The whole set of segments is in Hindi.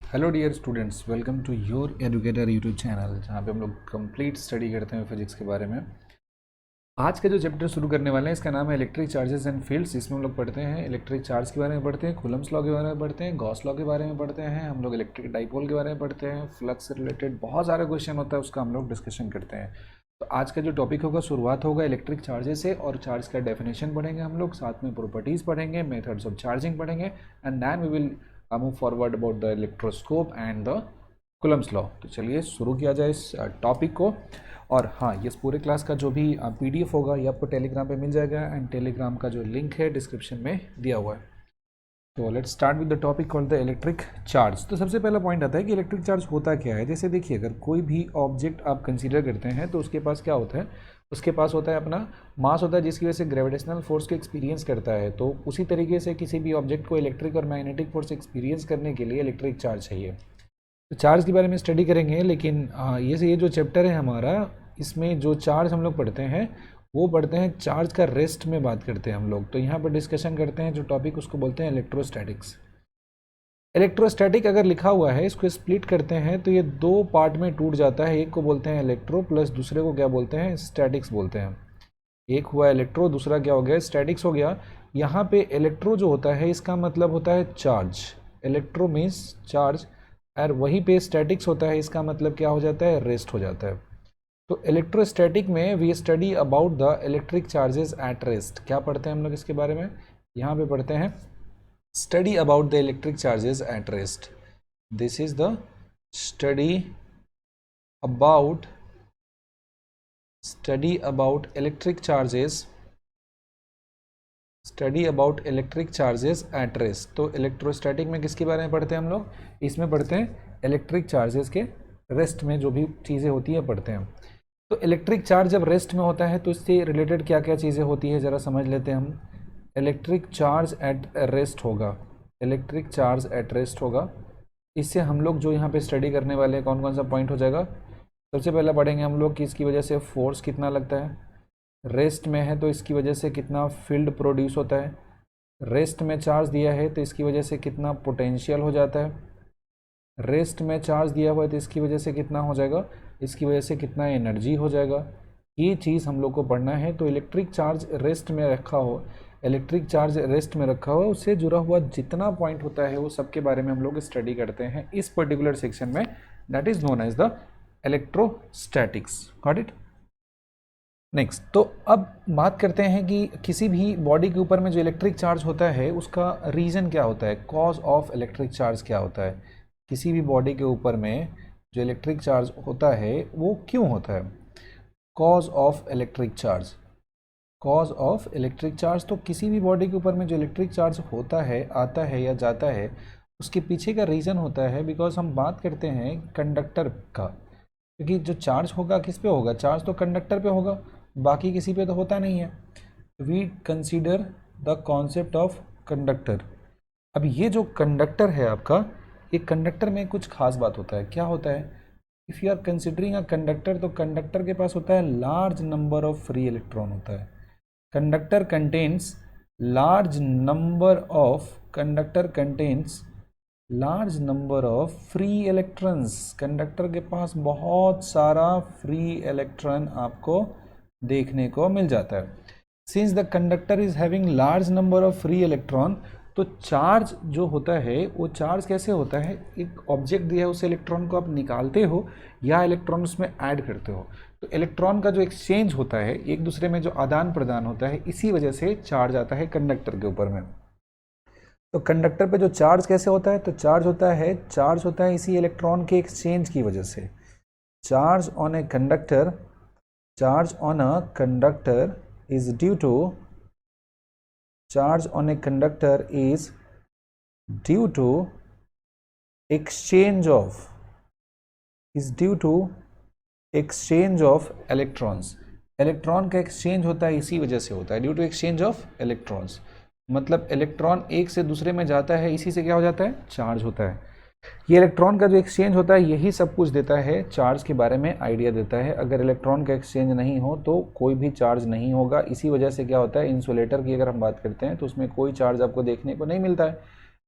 Hello dear students, welcome to your educator YouTube channel, जहाँ पे हम लोग कंप्लीट स्टडी करते हैं फिजिक्स के बारे में। आज का जो चैप्टर शुरू करने वाले हैं इसका नाम है इलेक्ट्रिक चार्जेस एंड फील्ड्स। इसमें हम लोग पढ़ते हैं इलेक्ट्रिक चार्ज के बारे में, पढ़ते हैं कूलम्स लॉ के बारे में, पढ़ते हैं गॉस लॉ के बारे में, पढ़ते हैं हम लोग इलेक्ट्रिक डाइपोल के बारे में, पढ़ते हैं फ्लक्स से रिलेटेड बहुत सारा क्वेश्चन होता है, उसका हम लोग डिस्कशन करते हैं। तो आज का जो टॉपिक होगा, शुरुआत होगा इलेक्ट्रिक चार्जेस से, और चार्ज का डेफिनेशन पढ़ेंगे हम लोग, साथ में प्रॉपर्टीज़ पढ़ेंगे, मेथड्स ऑफ चार्जिंग पढ़ेंगे, and then we will move forward about the electroscope and the Coulomb's law. तो चलिए शुरू किया जाए इस टॉपिक को। और हाँ, ये पूरे क्लास का जो भी पीडीएफ होगा ये आपको टेलीग्राम पे मिल जाएगा, एंड टेलीग्राम का जो लिंक है डिस्क्रिप्शन में दिया हुआ है। तो let's start with the topic called the electric charge. तो सबसे पहला पॉइंट आता है कि इलेक्ट्रिक चार्ज होता क्या है। जैसे देखिए, अगर कोई भी ऑब्जेक्ट आप कंसीडर करते हैं तो उसके पास क्या होता है, उसके पास होता है अपना मास होता है, जिसकी वजह से ग्रेविटेशनल फोर्स को एक्सपीरियंस करता है। तो उसी तरीके से किसी भी ऑब्जेक्ट को इलेक्ट्रिक और मैग्नेटिक फोर्स एक्सपीरियंस करने के लिए इलेक्ट्रिक चार्ज चाहिए। तो चार्ज के बारे में स्टडी करेंगे, लेकिन ये जो चैप्टर है हमारा, इसमें जो चार्ज हम लोग पढ़ते हैं वो पढ़ते हैं चार्ज का रेस्ट में बात करते हैं हम लोग। तो यहाँ पर डिस्कशन करते हैं जो टॉपिक, उसको बोलते हैं इलेक्ट्रोस्टैटिक्स। इलेक्ट्रोस्टैटिक अगर लिखा हुआ है, इसको स्प्लिट करते हैं तो ये दो पार्ट में टूट जाता है। एक को बोलते हैं इलेक्ट्रो, प्लस दूसरे को क्या बोलते हैं, स्टैटिक्स बोलते हैं। एक हुआ इलेक्ट्रो, दूसरा क्या हो गया, स्टैटिक्स हो गया। यहाँ पे इलेक्ट्रो जो होता है इसका मतलब होता है चार्ज, इलेक्ट्रो मीन्स चार्ज, और वहीं पे स्टैटिक्स होता है, इसका मतलब क्या हो जाता है, रेस्ट हो जाता है। तो इलेक्ट्रोस्टैटिक में we study about the electric charges at rest. क्या पढ़ते हैं हम लोग इसके बारे में, यहाँ पे पढ़ते हैं study about the electric charges at rest. This is the study about electric charges, study about electric charges at rest. तो इलेक्ट्रोस्टैटिक में किसके बारे में पढ़ते हैं हम लोग, इसमें पढ़ते हैं इलेक्ट्रिक चार्जेस के रेस्ट में जो भी चीज़ें होती है पढ़ते हैं। तो इलेक्ट्रिक चार्ज जब रेस्ट में होता है तो इससे रिलेटेड क्या क्या चीज़ें होती है ज़रा समझ लेते हैं हम। इलेक्ट्रिक चार्ज एट रेस्ट होगा, इलेक्ट्रिक चार्ज एट रेस्ट होगा। इससे हम लोग जो यहाँ पे स्टडी करने वाले हैं, कौन कौन सा पॉइंट हो जाएगा। सबसे पहले पढ़ेंगे हम लोग कि इसकी वजह से फोर्स कितना लगता है, रेस्ट में है तो इसकी वजह से कितना फील्ड प्रोड्यूस होता है, रेस्ट में चार्ज दिया है तो इसकी वजह से कितना पोटेंशियल हो जाता है, रेस्ट में चार्ज दिया हुआ है तो इसकी वजह से कितना हो जाएगा, इसकी वजह से कितना एनर्जी हो जाएगा। ये चीज़ हम लोग को पढ़ना है। तो इलेक्ट्रिक चार्ज रेस्ट में रखा हो, इलेक्ट्रिक चार्ज रेस्ट में रखा हुआ, उससे जुड़ा हुआ जितना पॉइंट होता है वो सब के बारे में हम लोग स्टडी करते हैं इस पर्टिकुलर सेक्शन में, that is known as the electrostatics. Got it. Next, तो अब बात करते हैं कि किसी भी बॉडी के ऊपर में जो इलेक्ट्रिक चार्ज होता है उसका रीज़न क्या होता है, कॉज ऑफ इलेक्ट्रिक चार्ज क्या होता है। किसी भी बॉडी के ऊपर में जो इलेक्ट्रिक चार्ज होता है वो क्यों होता है, cause of electric charge, cause of electric charge. तो किसी भी बॉडी के ऊपर में जो इलेक्ट्रिक चार्ज होता है, आता है या जाता है, उसके पीछे का रीज़न होता है, बिकॉज हम बात करते हैं कंडक्टर का। क्योंकि जो चार्ज होगा किस पे होगा, चार्ज तो कंडक्टर पे होगा, बाकी किसी पे तो होता नहीं है। We consider the concept of conductor. अब ये जो कंडक्टर है आपका, ये कंडक्टर में कुछ खास बात होता है। क्या होता है, if you are considering a conductor, तो कंडक्टर के पास होता है large number of free electron होता है। Conductor contains large number of, conductor contains large number of free electrons. Conductor के पास बहुत सारा फ्री इलेक्ट्रॉन आपको देखने को मिल जाता है। Since the conductor is having large number of free electron, तो चार्ज जो होता है वो चार्ज कैसे होता है, एक ऑब्जेक्ट दिया है, उस इलेक्ट्रॉन को आप निकालते हो या इलेक्ट्रॉन उसमें ऐड करते हो। तो इलेक्ट्रॉन का जो एक्सचेंज होता है, एक दूसरे में जो आदान प्रदान होता है, इसी वजह से चार्ज आता है कंडक्टर के ऊपर में। तो कंडक्टर पे जो चार्ज कैसे होता है, तो चार्ज होता है इसी इलेक्ट्रॉन के एक्सचेंज की वजह से। Charge on a conductor, charge on a conductor is due to, charge on a conductor is due to exchange of, is due to exchange of electrons। Electron का एक्सचेंज होता है इसी वजह से होता है, due to exchange of electrons. मतलब इलेक्ट्रॉन एक से दूसरे में जाता है, इसी से क्या हो जाता है, चार्ज होता है। ये इलेक्ट्रॉन का जो एक्सचेंज होता है यही सब कुछ देता है, चार्ज के बारे में आइडिया देता है। अगर इलेक्ट्रॉन का एक्सचेंज नहीं हो तो कोई भी चार्ज नहीं होगा। इसी वजह से क्या होता है, इंसुलेटर की अगर हम बात करते हैं तो उसमें कोई चार्ज आपको देखने को नहीं मिलता है,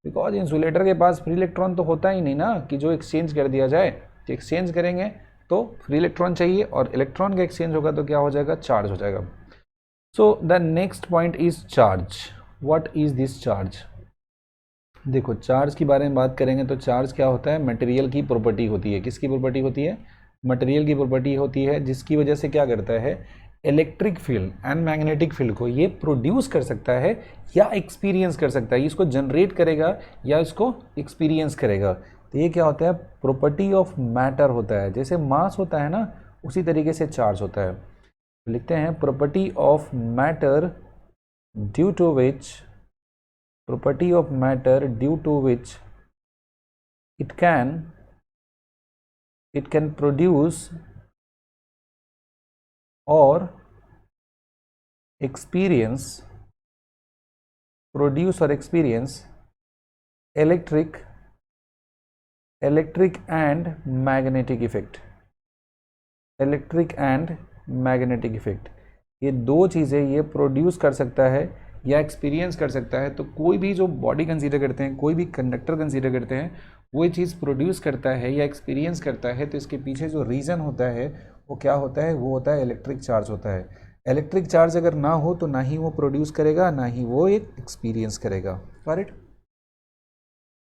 बिकॉज इंसुलेटर के पास फ्री इलेक्ट्रॉन तो होता ही नहीं ना कि जो एक्सचेंज कर दिया जाए। तो एक्सचेंज करेंगे तो फ्री इलेक्ट्रॉन चाहिए, और इलेक्ट्रॉन का एक्सचेंज होगा तो क्या हो जाएगा, चार्ज हो जाएगा। So the next point is charge. What is this charge? देखो चार्ज की बारे में बात करेंगे तो चार्ज क्या होता है, मटेरियल की प्रॉपर्टी होती है। किसकी प्रॉपर्टी होती है? मटेरियल की प्रॉपर्टी होती है, जिसकी वजह से क्या करता है, electric field and magnetic field को ये प्रोड्यूस कर सकता है या एक्सपीरियंस कर सकता है। इसको जनरेट करेगा या इसको एक्सपीरियंस करेगा। तो ये क्या होता है, प्रॉपर्टी ऑफ मैटर होता है। जैसे मास होता है ना, उसी तरीके से चार्ज होता है। तो लिखते हैं property of matter due to which property of matter due to which it can produce or experience electric and magnetic effect। Electric and magnetic effect, ये दो चीज़ें ये प्रोड्यूस कर सकता है या एक्सपीरियंस कर सकता है। तो कोई भी जो बॉडी कंसीडर करते हैं, कोई भी कंडक्टर कंसीडर करते हैं, वो ये चीज़ प्रोड्यूस करता है या एक्सपीरियंस करता है, तो इसके पीछे जो रीज़न होता है वो क्या होता है, वो होता है इलेक्ट्रिक चार्ज होता है। इलेक्ट्रिक चार्ज अगर ना हो तो ना ही वो प्रोड्यूस करेगा, ना ही वो एक एक्सपीरियंस करेगा। करेक्ट।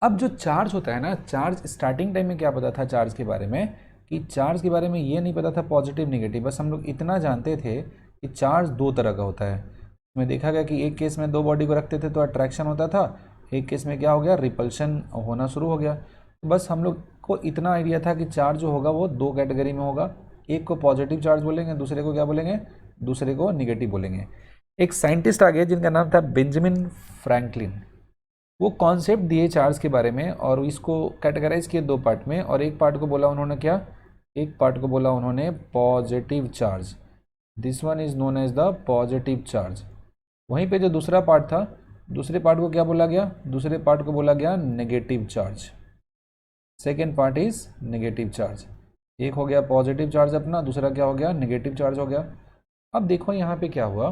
अब जो चार्ज होता है ना, चार्ज स्टार्टिंग टाइम में क्या पता था चार्ज के बारे में, कि चार्ज के बारे में ये नहीं पता था पॉजिटिव नेगेटिव, बस हम लोग इतना जानते थे कि चार्ज दो तरह का होता है। में देखा गया कि एक केस में दो बॉडी को रखते थे तो अट्रैक्शन होता था, एक केस में क्या हो गया, रिपल्शन होना शुरू हो गया। तो बस हम लोग को इतना आइडिया था कि चार्ज जो होगा वो दो कैटेगरी में होगा, एक को पॉजिटिव चार्ज बोलेंगे, दूसरे को क्या बोलेंगे, दूसरे को निगेटिव बोलेंगे। एक साइंटिस्ट आ गए जिनका नाम था बेंजामिन फ्रैंकलिन। वो कॉन्सेप्ट दिए चार्ज के बारे में और इसको कैटेगराइज किए दो पार्ट में, और एक पार्ट को बोला उन्होंने क्या, एक पार्ट को बोला उन्होंने positive charge. This one is known as the positive charge. वहीं पे जो दूसरा पार्ट था, दूसरे पार्ट को क्या बोला गया, दूसरे पार्ट को बोला गया negative charge. Second part is negative charge. एक हो गया पॉजिटिव चार्ज अपना, दूसरा क्या हो गया, नेगेटिव चार्ज हो गया। अब देखो यहाँ पे क्या हुआ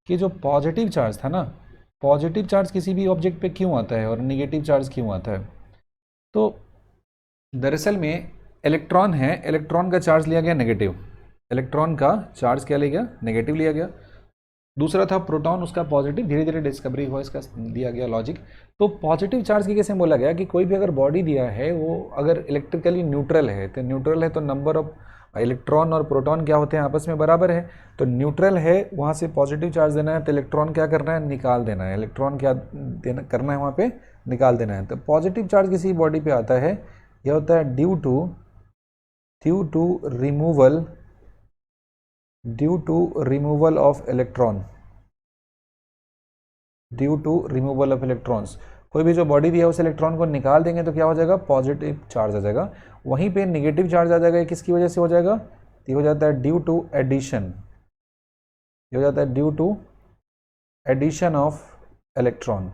कि जो पॉजिटिव चार्ज था ना, पॉजिटिव चार्ज किसी भी ऑब्जेक्ट पे क्यों आता है और नेगेटिव चार्ज क्यों आता है? तो दरअसल में इलेक्ट्रॉन है, इलेक्ट्रॉन का चार्ज लिया गया नेगेटिव, इलेक्ट्रॉन का चार्ज क्या लिया गया, नेगेटिव लिया गया। दूसरा था प्रोटॉन, उसका पॉजिटिव, धीरे धीरे डिस्कवरी हुआ इसका, दिया गया लॉजिक। तो पॉजिटिव चार्ज की कैसे बोला गया कि कोई भी अगर बॉडी दिया है वो अगर इलेक्ट्रिकली न्यूट्रल है, तो न्यूट्रल है तो नंबर ऑफ इलेक्ट्रॉन और प्रोटॉन क्या होते हैं, आपस में बराबर है। तो न्यूट्रल है, वहाँ से पॉजिटिव चार्ज देना है तो इलेक्ट्रॉन क्या करना है, निकाल देना है। इलेक्ट्रॉन क्या देना करना है, वहाँ पे निकाल देना है। तो पॉजिटिव चार्ज किसी बॉडी पे आता है, यह होता है due to removal of electron, due to removal of electrons. कोई भी जो बॉडी दिया है उस इलेक्ट्रॉन को निकाल देंगे तो क्या हो जाएगा, पॉजिटिव चार्ज आ जाएगा। वहीं पे नेगेटिव चार्ज आ जाएगा, ये किसकी वजह से हो जाएगा, ये हो जाता है ड्यू टू एडिशन, ये हो जाता है due to addition of electron.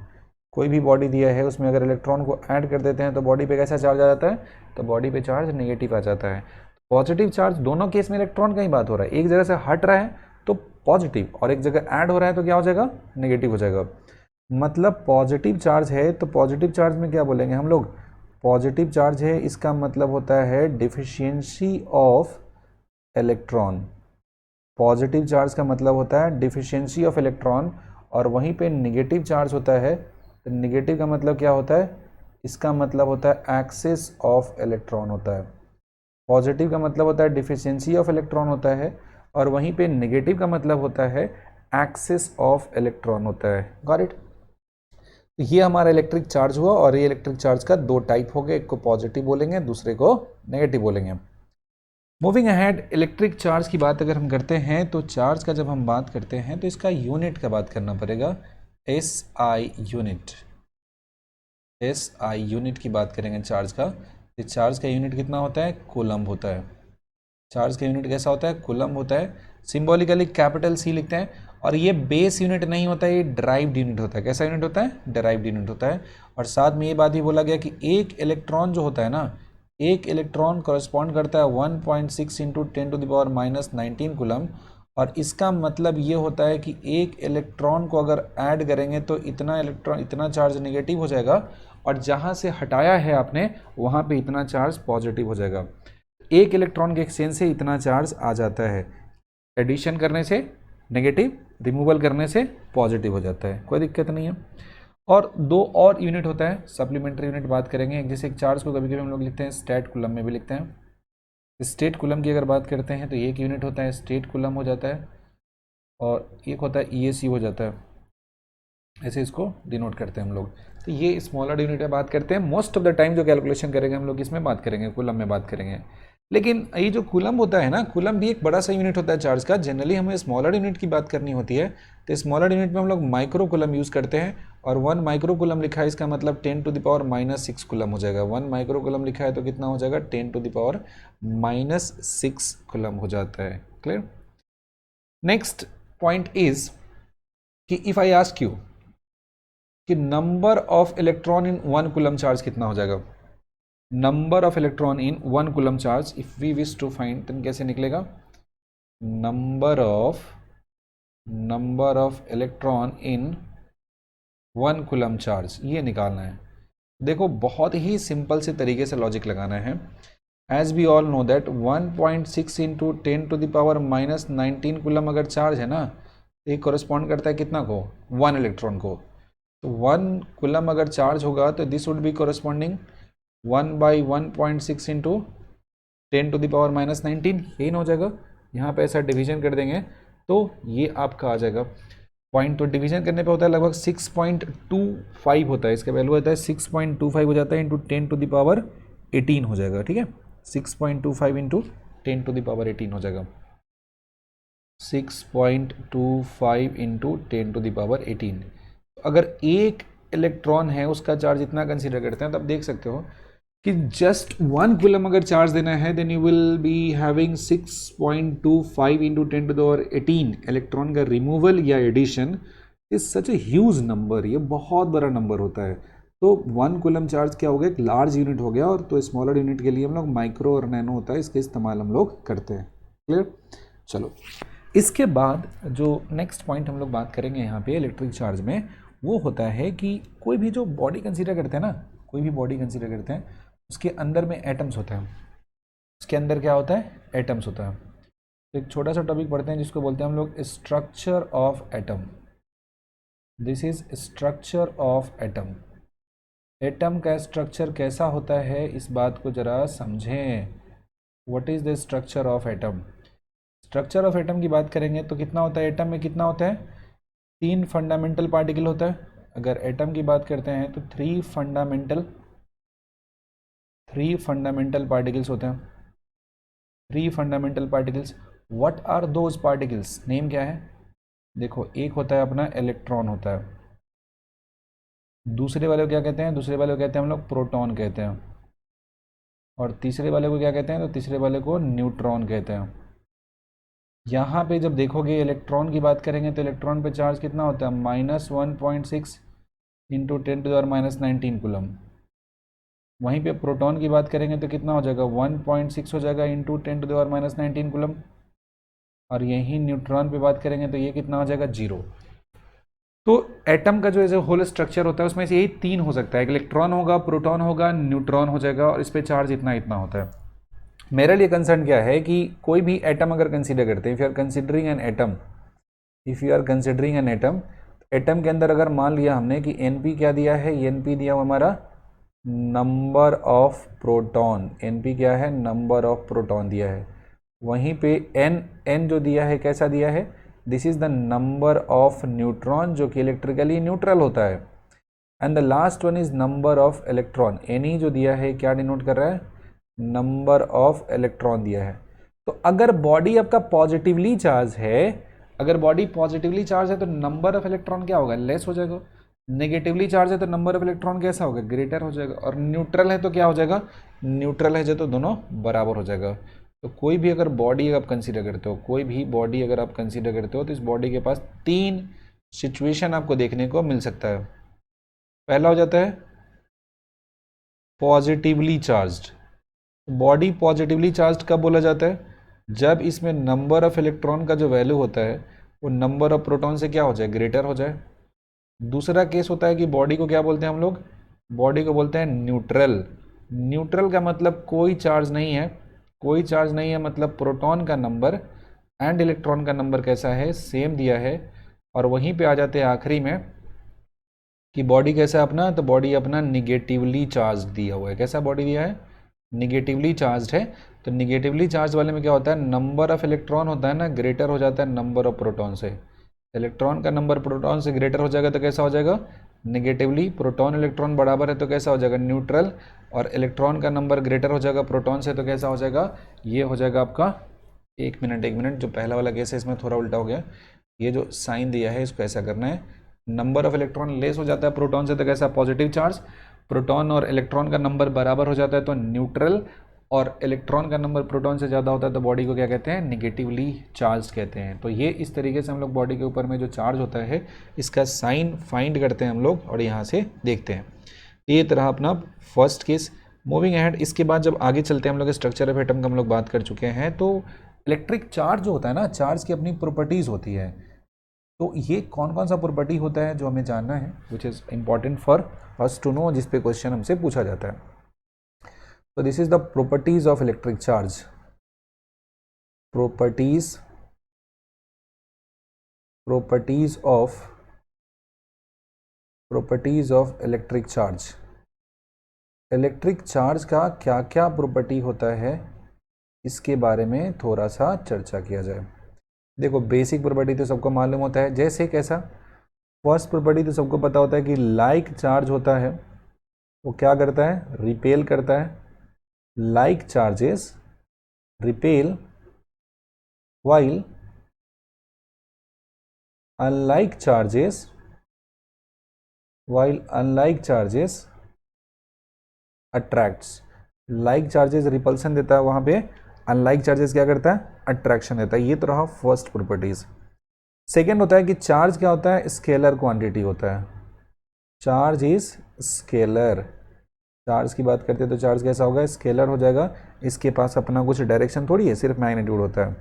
कोई भी बॉडी दिया है उसमें अगर इलेक्ट्रॉन को ऐड कर देते हैं तो बॉडी पे कैसा चार्ज आ जाता है, तो बॉडी पे चार्ज नेगेटिव आ जाता है। पॉजिटिव चार्ज, दोनों केस में इलेक्ट्रॉन का ही बात हो रहा है, एक जगह से हट रहा है तो पॉजिटिव, और एक जगह ऐड हो रहा है तो क्या हो जाएगा, नेगेटिव हो जाएगा। मतलब पॉजिटिव चार्ज है तो पॉजिटिव चार्ज में क्या बोलेंगे हम लोग, पॉजिटिव चार्ज है इसका मतलब होता है deficiency of electron. Positive charge का मतलब होता है डिफिशियंसी ऑफ इलेक्ट्रॉन, और वहीं पे नेगेटिव चार्ज होता है तो नेगेटिव का मतलब क्या होता है, इसका मतलब होता है एक्सेस ऑफ इलेक्ट्रॉन होता है। पॉजिटिव का मतलब होता है डिफिशियंसी ऑफ इलेक्ट्रॉन होता है, और वहीं पे नेगेटिव का मतलब होता है एक्सेस ऑफ इलेक्ट्रॉन होता है। Got it. तो ये हमारा इलेक्ट्रिक चार्ज हुआ, और ये इलेक्ट्रिक चार्ज का दो टाइप हो गए, एक को पॉजिटिव बोलेंगे, दूसरे को नेगेटिव बोलेंगे। मूविंग अहेड, इलेक्ट्रिक चार्ज की बात अगर हम करते हैं तो चार्ज का जब हम बात करते हैं तो इसका यूनिट का बात करना पड़ेगा, एसआई यूनिट। एसआई यूनिट की बात करेंगे चार्ज का, तो चार्ज का यूनिट कितना होता है, कूलम्ब होता है। चार्ज का यूनिट कैसा होता है, कूलम्ब होता है। सिंबॉलिकली कैपिटल सी लिखते हैं, और ये बेस यूनिट नहीं होता है, ये ड्राइव्ड यूनिट होता है। कैसा यूनिट होता है, ड्राइव्ड यूनिट होता है। और साथ में ये बात भी बोला गया कि एक इलेक्ट्रॉन जो होता है ना, एक इलेक्ट्रॉन कॉरेस्पॉन्ड करता है 1.6 इंटू 10⁻⁻19 कूलम्ब। और इसका मतलब ये होता है कि एक इलेक्ट्रॉन को अगर ऐड करेंगे तो इतना इलेक्ट्रॉन, इतना चार्ज नेगेटिव हो जाएगा, और जहाँ से हटाया है आपने वहाँ पे इतना चार्ज पॉजिटिव हो जाएगा। एक इलेक्ट्रॉन के एक्सचेंज से इतना चार्ज आ जाता है, एडिशन करने से नेगेटिव, रिमूवल करने से पॉजिटिव हो जाता है, कोई दिक्कत नहीं है। और दो और यूनिट होता है, सप्लीमेंट्री यूनिट बात करेंगे। जैसे एक चार्ज को कभी कभी हम लोग लिखते हैं स्टेट कूलम में भी लिखते हैं। स्टेट कूलम की अगर बात करते हैं तो एक यूनिट होता है स्टेट कूलम हो जाता है, और एक होता है EAC हो जाता है, ऐसे इसको डिनोट करते हैं हम लोग। तो ये स्मॉलर यूनिट में बात करते हैं। मोस्ट ऑफ द टाइम जो कैलकुलेशन करेंगे हम लोग इसमें बात करेंगे, कूलम में बात करेंगे। लेकिन ये जो कूलम होता है ना, कूलम भी एक बड़ा सा यूनिट होता है चार्ज का। जनरली हमें स्मॉलर यूनिट की बात करनी होती है, तो स्मॉलर यूनिट में हम लोग माइक्रो कूलम यूज़ करते हैं। और 1 माइक्रो कूलम लिखा है, इसका मतलब 10⁻⁻6 कूलम हो जाएगा। 1 माइक्रो कूलम लिखा है तो कितना हो जाएगा, 10⁻⁻6 कूलम हो जाता है। क्लियर। नेक्स्ट पॉइंट इज कि इफ आई आस्क यू कि number of electron in 1 coulomb charge कितना हो जाएगा, number of electron in 1 coulomb charge if we wish to find, तो कैसे निकलेगा, number of electron in 1 coulomb charge, ये निकालना है। देखो बहुत ही सिंपल से तरीके से लॉजिक लगाना है। As we all know that 1.6 into 10⁻⁻19 coulomb अगर चार्ज है ना, तो ये कोरिस्पॉन्ड करता है कितना को, 1 इलेक्ट्रॉन को। तो 1 कूलम अगर चार्ज होगा तो this would be corresponding 1/1.6 into 10⁻⁻19, यही ना हो जाएगा। यहाँ पे ऐसा डिवीजन कर देंगे तो ये आपका आ जाएगा पॉइंट। तो डिवीजन करने पे होता है लगभग 6.25 होता है, इसका वैल्यू होता है 6.25 हो जाता है इंटू 10⁻18 हो जाएगा। ठीक है, 6.25 इंटू 10⁻18 हो जाएगा, 6.25 इंटू 10⁻18। अगर एक इलेक्ट्रॉन है उसका चार्ज इतना कंसीडर करते हैं, तो आप देख सकते हो कि जस्ट 1 कूलम अगर चार्ज देना है then you will be having 6.25 into 10⁻18 electron का रिमूवल या addition is such a huge number, ये बहुत बड़ा नंबर होता है। तो 1 कूलम चार्ज क्या हो गया, एक लार्ज यूनिट हो गया। और तो स्मॉलर यूनिट के लिए हम लोग माइक्रो और नैनो होता है, इसका इस्तेमाल हम लोग करते हैं। क्लियर। चलो इसके बाद जो नेक्स्ट पॉइंट हम लोग बात करेंगे यहाँ पे इलेक्ट्रिक चार्ज में, वो होता है कि कोई भी जो बॉडी कंसीडर करते हैं ना, कोई भी बॉडी कंसीडर करते हैं, उसके अंदर में एटम्स होते हैं। उसके अंदर क्या होता है, एटम्स होता है। तो एक छोटा सा टॉपिक पढ़ते हैं जिसको बोलते हैं हम लोग structure of atom. This is structure of atom. Atom का स्ट्रक्चर कैसा होता है, इस बात को जरा समझें। What is the structure of atom. Structure of atom की बात करेंगे तो कितना होता है, एटम में कितना होता है, 3 फंडामेंटल पार्टिकल होता है। अगर एटम की बात करते हैं तो 3 फंडामेंटल पार्टिकल्स होते हैं। 3 fundamental particles. What are those particles, name क्या है, देखो एक होता है अपना इलेक्ट्रॉन होता है, दूसरे वाले को क्या कहते हैं, दूसरे वाले को कहते हैं हम लोग प्रोटॉन कहते हैं, और तीसरे वाले को क्या कहते हैं, तो तीसरे वाले को न्यूट्रॉन कहते हैं। यहाँ पे जब देखोगे इलेक्ट्रॉन की बात करेंगे तो इलेक्ट्रॉन पे चार्ज कितना होता है, -1.6 इंटू 10⁻⁻19 कूलम। वहीं पे प्रोटॉन की बात करेंगे तो कितना हो जाएगा, 1.6 हो जाएगा इंटू 10⁻⁻19 कूलम। और यहीं न्यूट्रॉन पे बात करेंगे तो ये कितना हो जाएगा, 0। तो एटम का जो होल स्ट्रक्चर होता है उसमें से यही 3 हो सकता है, एक इलेक्ट्रॉन होगा, प्रोटॉन होगा, न्यूट्रॉन हो जाएगा, और इस पर चार्ज इतना इतना होता है। मेरे लिए कंसर्न क्या है कि कोई भी एटम अगर कंसीडर करते हैं, if you are considering an atom, atom के अंदर अगर मान लिया हमने कि Np क्या दिया है, Np दिया हमारा नंबर ऑफ प्रोटॉन, Np क्या है, नंबर ऑफ प्रोटॉन दिया है। वहीं पे N जो दिया है कैसा दिया है, this is the number of neutron जो कि इलेक्ट्रिकली न्यूट्रल होता है। And the last one is number of electron, Ne जो दिया है क्या डिनोट कर रहा है, नंबर ऑफ इलेक्ट्रॉन दिया है। तो अगर बॉडी आपका पॉजिटिवली चार्ज है, अगर बॉडी पॉजिटिवली चार्ज है तो नंबर ऑफ इलेक्ट्रॉन क्या होगा, लेस हो जाएगा। नेगेटिवली चार्ज है तो नंबर ऑफ इलेक्ट्रॉन कैसा होगा, ग्रेटर हो जाएगा। और न्यूट्रल है तो क्या हो जाएगा, न्यूट्रल है जो तो दोनों बराबर हो जाएगा। तो कोई भी अगर बॉडी आप कंसीडर करते हो, कोई भी बॉडी अगर आप कंसीडर करते हो, तो इस बॉडी के पास 3 सिचुएशन आपको देखने को मिल सकता है। पहला हो जाता है positively charged. Body positively charge कब बोला जाता है, जब इसमें नंबर ऑफ इलेक्ट्रॉन का जो वैल्यू होता है वो नंबर ऑफ प्रोटॉन से क्या हो जाए, ग्रेटर हो जाए। दूसरा केस होता है कि बॉडी को क्या बोलते हैं हम लोग, बॉडी को बोलते हैं न्यूट्रल। न्यूट्रल का मतलब कोई चार्ज नहीं है, कोई चार्ज नहीं है मतलब प्रोटॉन का नंबर एंड इलेक्ट्रॉन का नंबर कैसा है, सेम दिया है। और वहीं पे आ जाते हैं आखिरी में कि बॉडी कैसा है अपना, तो बॉडी अपना निगेटिवली चार्ज दिया हुआ है। कैसा बॉडी दिया है, निगेटिवली चार्ज है। तो निगेटिवली चार्ज वाले में क्या होता है, नंबर ऑफ इलेक्ट्रॉन होता है ना ग्रेटर हो जाता है नंबर ऑफ प्रोटॉन से। इलेक्ट्रॉन का नंबर प्रोटॉन से ग्रेटर हो जाएगा तो कैसा हो जाएगा, निगेटिवली। प्रोटॉन इलेक्ट्रॉन बराबर है तो कैसा हो जाएगा, न्यूट्रल। और इलेक्ट्रॉन का नंबर ग्रेटर हो जाएगा प्रोटॉन से तो कैसा हो जाएगा, ये हो जाएगा आपका, एक मिनट, जो पहला वाला केस है इसमें थोड़ा उल्टा हो गया। ये जो साइन दिया है इसको ऐसा करना है, नंबर ऑफ इलेक्ट्रॉन लेस हो जाता है प्रोटॉन से तो कैसा, पॉजिटिव चार्ज। प्रोटॉन और इलेक्ट्रॉन का नंबर बराबर हो जाता है तो न्यूट्रल। और इलेक्ट्रॉन का नंबर प्रोटॉन से ज़्यादा होता है तो बॉडी को क्या कहते हैं, निगेटिवली चार्ज कहते हैं। तो ये इस तरीके से हम लोग बॉडी के ऊपर में जो चार्ज होता है इसका साइन फाइंड करते हैं हम लोग और यहाँ से देखते हैं। ये तरह अपना फर्स्ट केस। मूविंग अहेड, इसके बाद जब आगे चलते हैं हम लोग स्ट्रक्चर ऑफ एटम का हम लोग बात कर चुके हैं। तो इलेक्ट्रिक चार्ज जो होता है ना, चार्ज की अपनी प्रॉपर्टीज़ होती है। तो ये कौन कौन सा प्रॉपर्टी होता है जो हमें जानना है, which is important for us to know, जिस पे क्वेश्चन हमसे पूछा जाता है। तो this is the properties of electric charge. Properties of electric charge. Electric charge का क्या क्या प्रॉपर्टी होता है इसके बारे में थोड़ा सा चर्चा किया जाए। देखो बेसिक प्रॉपर्टी तो सबको मालूम होता है, जैसे कैसा, फर्स्ट प्रॉपर्टी तो सबको पता होता है कि लाइक चार्ज होता है वो क्या करता है, रिपेल करता है। Like charges repel while unlike charges attracts। Like charges repulsion देता है वहां पे, अनलाइक चार्जेस क्या करता है, अट्रैक्शन देता है। ये तो रहा फर्स्ट प्रॉपर्टीज। सेकेंड होता है कि चार्ज क्या होता है, स्केलर क्वांटिटी होता है। Charge is scalar. चार्ज की बात करते हैं तो चार्ज कैसा होगा, स्केलर हो जाएगा। इसके पास अपना कुछ डायरेक्शन थोड़ी है, सिर्फ मैग्नीट्यूड होता है।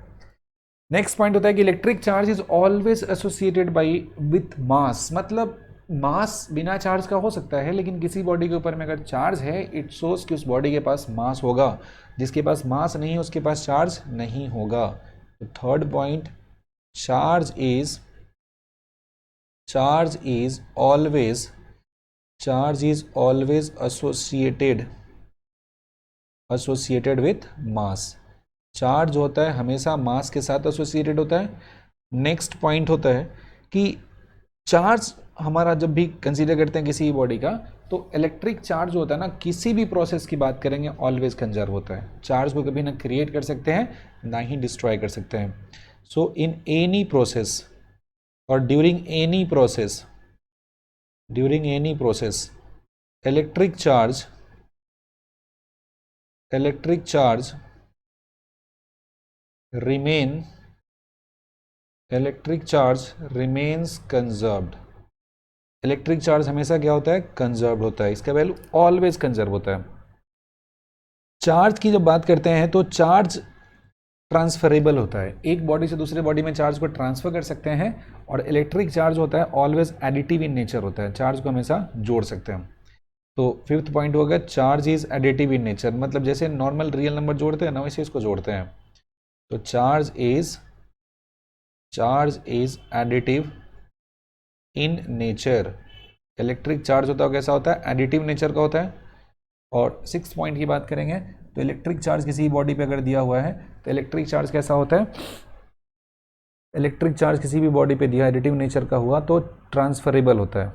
नेक्स्ट पॉइंट होता है कि electric charge is always associated by with mass. मतलब मास बिना चार्ज का हो सकता है, लेकिन किसी बॉडी के ऊपर में अगर चार्ज है इट शोज कि उस बॉडी के पास मास होगा। जिसके पास मास नहीं है उसके पास चार्ज नहीं होगा। तो third point, charge is always associated with mass. Charge होता है हमेशा मास के साथ एसोसिएटेड होता है। नेक्स्ट पॉइंट होता है कि चार्ज हमारा जब भी कंसीडर करते हैं किसी बॉडी का, तो इलेक्ट्रिक चार्ज होता है ना, किसी भी प्रोसेस की बात करेंगे ऑलवेज कंजर्व होता है। चार्ज को कभी ना क्रिएट कर सकते हैं ना ही डिस्ट्रॉय कर सकते हैं। सो इन एनी प्रोसेस और during any process electric charge remains conserved. Electric charge हमेशा क्या होता है, कंजर्व्ड होता है। इसका वैल्यू ऑलवेज कंजर्व होता है। चार्ज की जब बात करते हैं तो चार्ज ट्रांसफरेबल होता है, एक बॉडी से दूसरे बॉडी में चार्ज को ट्रांसफर कर सकते हैं। और इलेक्ट्रिक चार्ज होता है ऑलवेज एडिटिव इन नेचर होता है, चार्ज को हमेशा जोड़ सकते हैं। तो फिफ्थ पॉइंट होगा charge is additive in nature, मतलब जैसे नॉर्मल रियल नंबर जोड़ते हैं ना वैसे इसको जोड़ते हैं। तो charge is additive in nature. Electric charge होता है कैसा होता है, एडिटिव नेचर का होता है। और सिक्स पॉइंट की बात करेंगे तो इलेक्ट्रिक चार्ज किसी बॉडी पे अगर दिया हुआ है तो इलेक्ट्रिक चार्ज कैसा होता है, इलेक्ट्रिक चार्ज किसी भी बॉडी पे दिया एडिटिव नेचर का हुआ तो ट्रांसफरेबल होता है।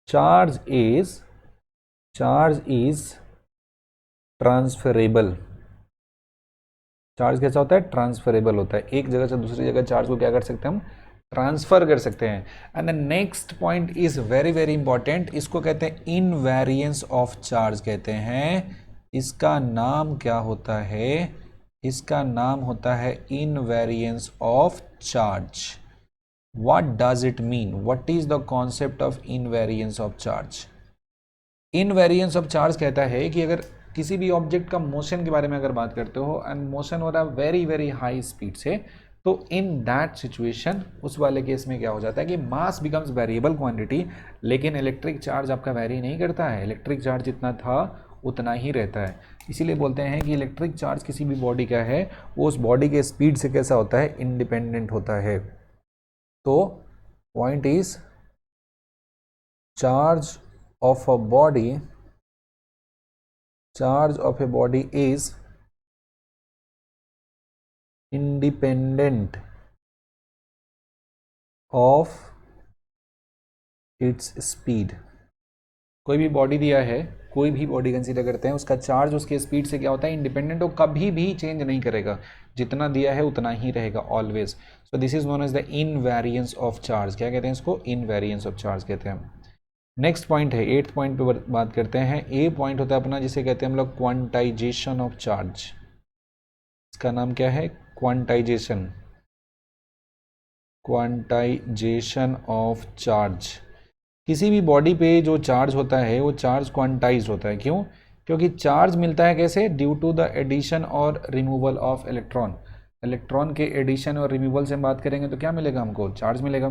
Charge is transferable. चार्ज कैसा होता है, ट्रांसफरेबल होता है। एक जगह से दूसरी जगह चार्ज को क्या कर सकते हैं हम, ट्रांसफर कर सकते हैं। And the next point is very very important, इसको कहते हैं इनवेरिएंस ऑफ चार्ज कहते हैं। इसका नाम क्या होता है, इसका नाम होता है invariance of charge. What does it mean, what is the concept of invariance of charge. Invariance of charge कहता है कि अगर किसी भी ऑब्जेक्ट का मोशन के बारे में अगर बात करते हो एंड मोशन हो रहा है वेरी वेरी हाई स्पीड से, तो इन दैट सिचुएशन उस वाले केस में क्या हो जाता है कि मास बिकम्स वेरिएबल क्वांटिटी, लेकिन इलेक्ट्रिक चार्ज आपका वेरी नहीं करता है, इलेक्ट्रिक चार्ज जितना था उतना ही रहता है। इसीलिए बोलते हैं कि इलेक्ट्रिक चार्ज किसी भी बॉडी का है वो उस बॉडी के स्पीड से कैसा होता है, इंडिपेंडेंट होता है। तो point is charge of a body, charge of a body is independent of its speed. कोई भी बॉडी दिया है, कोई भी बॉडी कंसीडर करते हैं, उसका चार्ज उसके स्पीड से क्या होता है, इंडिपेंडेंट, वो कभी भी चेंज नहीं करेगा, जितना दिया है उतना ही रहेगा always. So this is known as the invariance of charge. क्या कहते हैं इसको, इनवेरिएंस ऑफ चार्ज कहते हैं। नेक्स्ट पॉइंट है, 8th पॉइंट पे बात करते हैं। ए पॉइंट होता है अपना जिसे कहते हैं हम लोग क्वांटाइजेशन ऑफ चार्ज। इसका नाम क्या है, क्वांटाइजेशन, क्वांटाइजेशन ऑफ चार्ज। किसी भी बॉडी पे जो चार्ज होता है वो चार्ज क्वांटाइज होता है। क्यों, क्योंकि चार्ज मिलता है कैसे, ड्यू टू द एडिशन और रिमूवल ऑफ इलेक्ट्रॉन। इलेक्ट्रॉन के एडिशन और रिमूवल से हम बात करेंगे तो क्या मिलेगा हमको, चार्ज मिलेगा।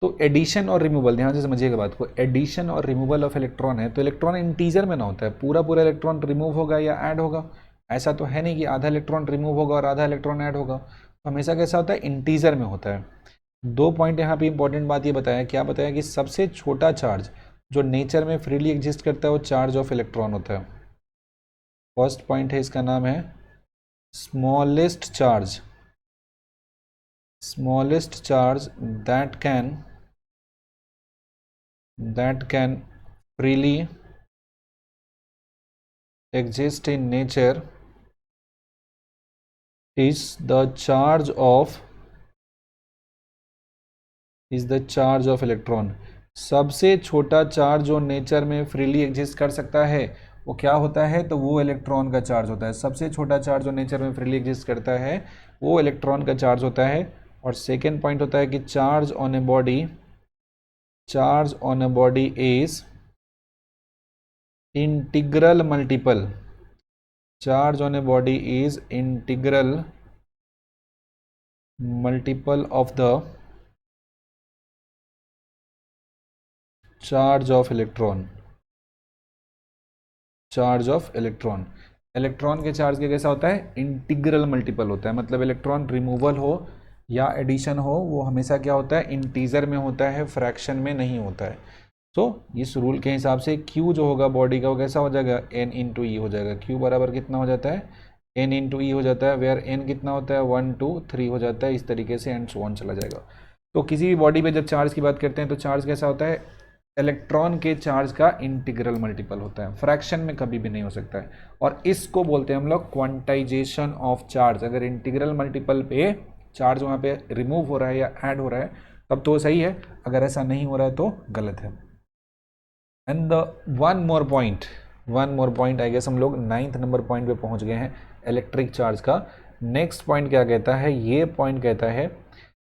तो एडिशन और रिमूवल, ध्यान से समझिएगा बात को, एडिशन और रिमूवल ऑफ इलेक्ट्रॉन है तो इलेक्ट्रॉन इंटीजर में ना होता है, पूरा पूरा इलेक्ट्रॉन रिमूव होगा या ऐड होगा। ऐसा तो है नहीं कि आधा इलेक्ट्रॉन रिमूव होगा और आधा इलेक्ट्रॉन ऐड होगा, तो हमेशा कैसा होता है, इंटीजर में होता है। 2 पॉइंट यहाँ पे इंपॉर्टेंट बात ये बताया, क्या बताया कि सबसे छोटा चार्ज जो नेचर में फ्रीली एग्जिस्ट करता है वो चार्ज ऑफ इलेक्ट्रॉन होता है। फर्स्ट पॉइंट है, इसका नाम है smallest charge, smallest charge that can freely exist in nature is the charge of electron। सबसे छोटा चार्ज जो नेचर में फ्रीली एग्जिस्ट कर सकता है वो क्या होता है, तो वो इलेक्ट्रॉन का चार्ज होता है। सबसे छोटा चार्ज जो नेचर में फ्रीली एग्जिस्ट करता है वो इलेक्ट्रॉन का चार्ज होता है। और सेकेंड पॉइंट होता है कि charge on a body, charge on a body is integral multiple, charge on a body is integral multiple of the charge of electron, charge of electron. Electron के चार्ज का कैसा होता है, इंटीग्रल मल्टीपल होता है, मतलब इलेक्ट्रॉन रिमूवल हो या एडिशन हो वो हमेशा क्या होता है, इंटीजर में होता है, फ्रैक्शन में नहीं होता है। तो इस रूल के हिसाब से Q जो होगा बॉडी का वो कैसा हो जाएगा, N इंटू ई हो जाएगा। Q बराबर कितना हो जाता है, N इंटू ई हो जाता है, वेयर N कितना होता है, 1 2 3 हो जाता है, इस तरीके से एंड सो ऑन चला जाएगा। तो किसी भी बॉडी पे जब चार्ज की बात करते हैं तो चार्ज कैसा होता है, इलेक्ट्रॉन के चार्ज का इंटीग्रल मल्टीपल होता है, फ्रैक्शन में कभी भी नहीं हो सकता है। और इसको बोलते हैं हम लोग क्वांटाइजेशन ऑफ चार्ज। अगर इंटीग्रल मल्टीपल पे चार्ज वहाँ पे रिमूव हो रहा है या ऐड हो रहा है तब तो सही है, अगर ऐसा नहीं हो रहा है तो गलत है। And the one more point I guess हम लोग 9th नंबर पॉइंट पे पहुंच गए हैं इलेक्ट्रिक चार्ज का। नेक्स्ट पॉइंट क्या कहता है, ये पॉइंट कहता है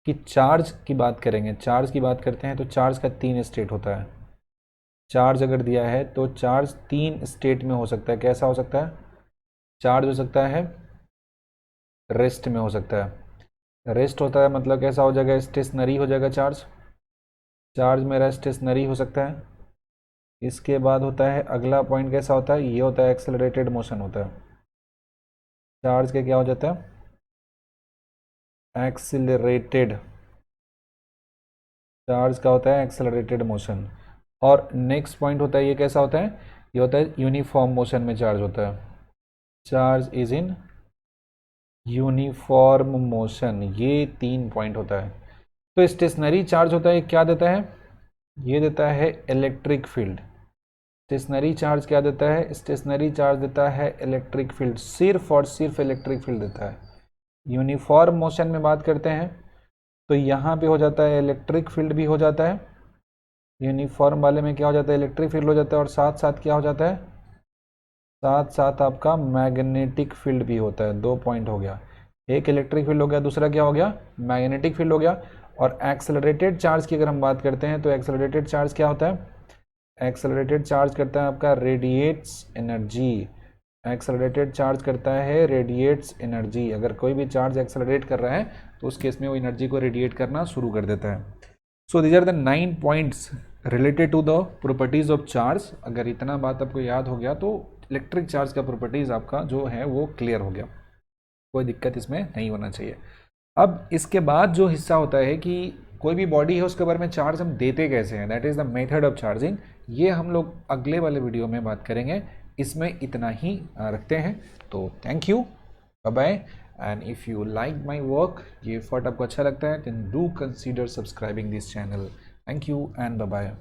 कि चार्ज की बात करेंगे, चार्ज की बात करते हैं तो चार्ज का 3 स्टेट होता है। चार्ज अगर दिया है तो चार्ज 3 स्टेट में हो सकता है। कैसा हो सकता है, चार्ज हो सकता है रेस्ट में हो सकता है, रेस्ट होता है मतलब कैसा हो जाएगा, स्टेशनरी हो जाएगा चार्ज, चार्ज मेरा स्टेशनरी हो सकता है। इसके बाद होता है अगला पॉइंट कैसा होता है, ये होता है एक्सेलरेटेड मोशन होता है। चार्ज के क्या हो जाता है, एक्सेलरेटेड, चार्ज का होता है एक्सेलरेटेड मोशन। और नेक्स्ट पॉइंट होता है ये कैसा होता है, ये होता है यूनिफॉर्म मोशन में चार्ज होता है, charge is in uniform motion. ये 3 पॉइंट होता है। तो स्टेशनरी चार्ज होता है, क्या देता है, ये देता है इलेक्ट्रिक फील्ड। स्टेशनरी चार्ज क्या देता है, स्टेशनरी चार्ज देता है इलेक्ट्रिक फील्ड, सिर्फ और सिर्फ इलेक्ट्रिक फील्ड देता है। यूनिफॉर्म मोशन में बात करते हैं तो यहाँ पे हो जाता है इलेक्ट्रिक फील्ड भी हो जाता है, यूनिफॉर्म वाले में क्या हो जाता है, इलेक्ट्रिक फील्ड हो जाता है, और साथ साथ क्या हो जाता है, साथ साथ आपका मैग्नेटिक फील्ड भी होता है। 2 पॉइंट हो गया, एक इलेक्ट्रिक फील्ड हो गया, दूसरा क्या हो गया, मैग्नेटिक फील्ड हो गया। और एक्सेलरेटेड चार्ज की अगर हम बात करते हैं तो एक्सेलरेटेड चार्ज क्या होता है, एक्सेलरेटेड चार्ज करता है आपका रेडिएट्स एनर्जी, एक्सेलरेटेड चार्ज करता है रेडिएट्स एनर्जी। अगर कोई भी चार्ज एक्सेलरेट कर रहा है तो उस केस में वो एनर्जी को रेडिएट करना शुरू कर देता है। So these are the 9 points related to the properties of charge. अगर इतना बात आपको याद हो गया तो इलेक्ट्रिक चार्ज का प्रॉपर्टीज आपका जो है वो क्लियर हो गया, कोई दिक्कत इसमें नहीं होना चाहिए। अब इसके बाद जो हिस्सा होता है कि कोई भी बॉडी है उसके बारे में चार्ज हम देते कैसे हैं, that is the method of charging. ये हम लोग अगले वाले वीडियो में बात करेंगे। इसमें इतना ही रखते हैं। तो thank you, bye bye. And if you like my work, ये एफर्ट आपको अच्छा लगता है, then do consider subscribing this channel. Thank you and bye bye.